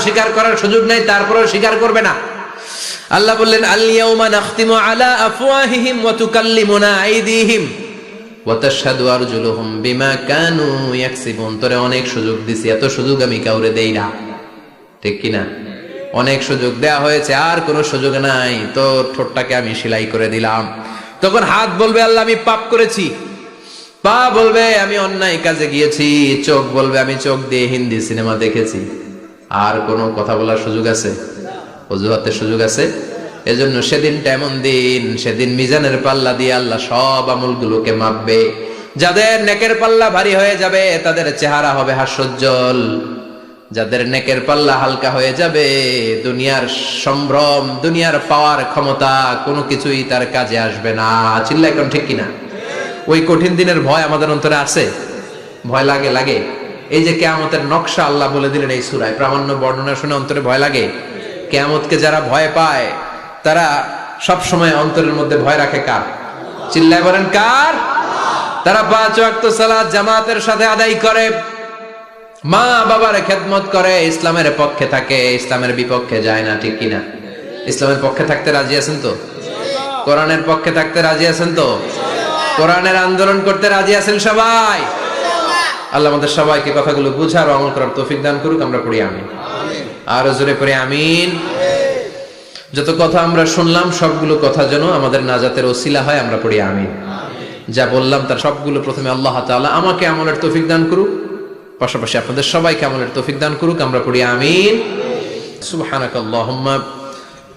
স্বীকার করার সুযোগ নাই, তারপরেও স্বীকার করবে না। আল্লাহ বললেন আল ইয়াউমা নাখতিমু আলা আফওয়াহিহিম ওয়া তুকাল্লিমুনা আইদিহিম ওয়া তাশহাদু আরজুলুহুম বিমা কানু ইয়াকসিবুন। তোরে অনেক সুযোগ দিছি, এত সুযোগ আমি কাউরে দেই না, ঠিক কি না? অনেক সুযোগ দেয়া হয়েছে, আর কোনো সুযোগ নাই, তোর ঠোঁটটাকে আমি সেলাই করে দিলাম। তখন হাত বলবে আল্লাহ আমি পাপ করেছি, পা বলবে আমি অন্যায় কাজে গিয়েছি, চোখ বলবে আমি চোখ দিয়ে হিন্দি সিনেমা দেখেছি। আর কোনো কথা বলার সুযোগ আছে? অজুহাতের সুযোগ আছে? এজন্য সেদিনটা এমন দিন, সেদিন মিজানের পাল্লা দিয়ে আল্লাহ সব আমলগুলোকে মাপবে। যাদের নেকের পাল্লা ভারী হয়ে যাবে তাদের চেহারা হবে হাস্যোজ্জ্বল, যাদের নেকের পাল্লা হালকা হয়ে যাবে দুনিয়ার সম্ভ্রম, দুনিয়ার পাওয়ার ক্ষমতা কোনো কিছুই তার কাজে আসবে না। চিল্লা এখন ঠিক কিনা? ওই কঠিন দিনের ভয় আমাদের অন্তরে আছে? ভয় লাগে? লাগে। এই যে কিয়ামতের নকশা আল্লাহ বলে দিলেন এই সূরায়, প্রামাণ্য বর্ণনা শুনে অন্তরে ভয় লাগে। কিয়ামতকে যারা ভয় পায় তারা সব সময় অন্তরের মধ্যে ভয় রাখে কার? চিল্লায় বলেন কার? তারা 5 ওয়াক্ত সালাত জামাতের সাথে আদায় করে, মা বাবার খেদমত করে, ইসলামের পক্ষে থাকে, ইসলামের বিপক্ষে যায় না, ঠিক কিনা? ইসলামের পক্ষে থাকতে রাজি আছেন তো? কোরআনের পক্ষে থাকতে রাজি আছেন তো? কোরআনের আন্দোলন করতে রাজি আছেন সবাই? আল্লাহ আমাদের সবাইকে কথাগুলো বুঝার ও আমল করার তৌফিক দান করুক। আমরা পড়ি আমিন। আর জোরে পড়ি আমিন। যত কথা আমরা শুনলাম সবগুলো কথা যেন আমাদের নাজাতের ওসিলা হয়, আমরা পড়ি আমিন। যা বললাম তার সবগুলো প্রথমে আল্লাহ তাআলা আমাকে আমলের তৌফিক দান করুক, পাশাপাশি আপনাদের সবাইকে আমলের তৌফিক দান করুক। আমরা পড়ি আমিন। সুবহানাকাল্লাহুম্মা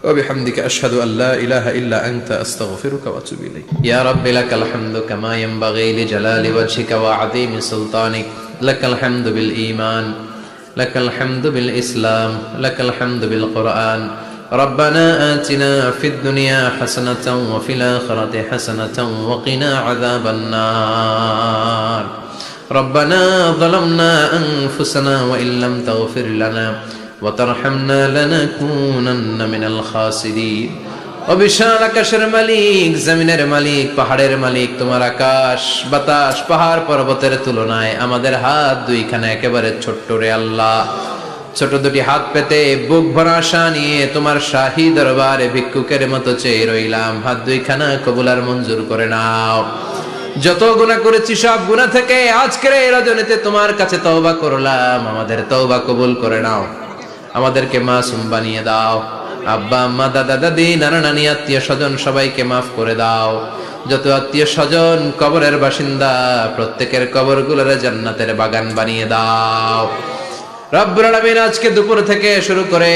ওয়া বিহামদিকা আশহাদু আল লা ইলাহা ইল্লা আনতা আস্তাগফিরুকা ওয়া আতুবু ইলাইক। ইয়া রাব্বি লাকাল হামদু কামা ইয়ানবাগি লিজালালি ওয়াজহিকা ওয়া আযীমি সুলতানিক। লাকাল হামদু বিল ঈমান, লাকাল হামদু বিল ইসলাম, লাকাল হামদু বিল কুরআন। ربنا آتنا في الدنيا حسنة وفي الآخرة حسنة وقنا عذاب النار. ربنا ظلمنا أنفسنا وإن لم تغفر لنا وترحمنا لنكونن من الخاسرين. অবিশাল আকাশের মালিক, জমিনের মালিক, পাহাড়ের মালিক, তোমার আকাশ বাতাস পাহাড় পর্বতের তুলনায় আমাদের হাত দুইখানা একেবারে ছোট্ট রে আল্লাহ। ছোট দুটি হাত পেতে বুক ভরা আশা নিয়ে তোমার শাহী দরবারে ভিক্ষুকের মতো চেয়ে রইলাম। হাত দুইখানা কবুল আর মঞ্জুর করে নাও। যত গুনাহ করেছি সব গুনাহ থেকে আজকের এই রজনীতে তোমার কাছে তওবা করলাম, আমাদের তওবা কবুল করে নাও। আমাদেরকে মাসুম বানিয়ে দাও। আব্বা আম্মা দাদা দাদি নানা নানি আত্মীয় স্বজন সবাইকে মাফ করে দাও। যত আত্মীয় স্বজন কবরের বাসিন্দা প্রত্যেকের কবরগুলোরে জান্নাতের বাগান বানিয়ে দাও। রব্বুল আলামিন আজকে দুপুর থেকে শুরু করে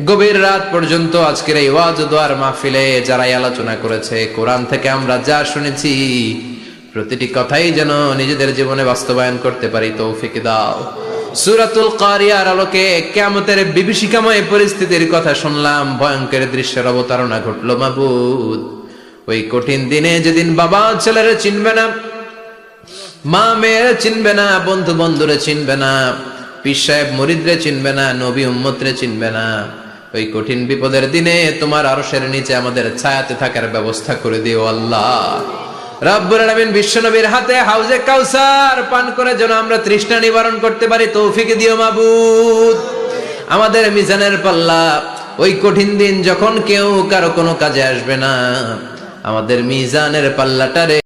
গভীর রাত পর্যন্ত আজকের এই ওয়াজ দোয়ার মাহফিলে যারাই আলোচনা করেছে, কোরআন থেকে আমরা যা শুনেছি প্রতিটি কথাই যেন নিজেদের জীবনে বাস্তবায়ন করতে পারি তৌফিক দাও। সূরাতুল কারিয়ার আলোকে কিয়ামতের বিভীষিকাময় পরিস্থিতির কথা শুনলাম, ভয়ঙ্কর দৃশ্যের অবতারণা ঘটলো মাবুদ। ওই কঠিন দিনে যেদিন বাবা ছেলেরে চিনবে না, মা মেয়েরে চিনবে না, বন্ধু বন্ধুরে চিনবে না, পীর সাহেব মুরিদরে চিনবে না, নবী উম্মতরে চিনবে না, ওই কঠিন বিপদের দিনে তোমার আরশের নিচে আমাদের ছায়াতে থাকার ব্যবস্থা করে দিও আল্লাহ। রব্বুল আলামিন বিশ্বনবীর হাতে হাউজে কাউসার পান করে যেন আমরা তৃষ্ণা নিবারণ করতে পারি তৌফিক দিও মাবুদ। আমাদের মিজানের পাল্লা ওই কঠিন দিন যখন কেউ কারো কোনো কাজে আসবে না, আমাদের মিজানের পাল্লাটারে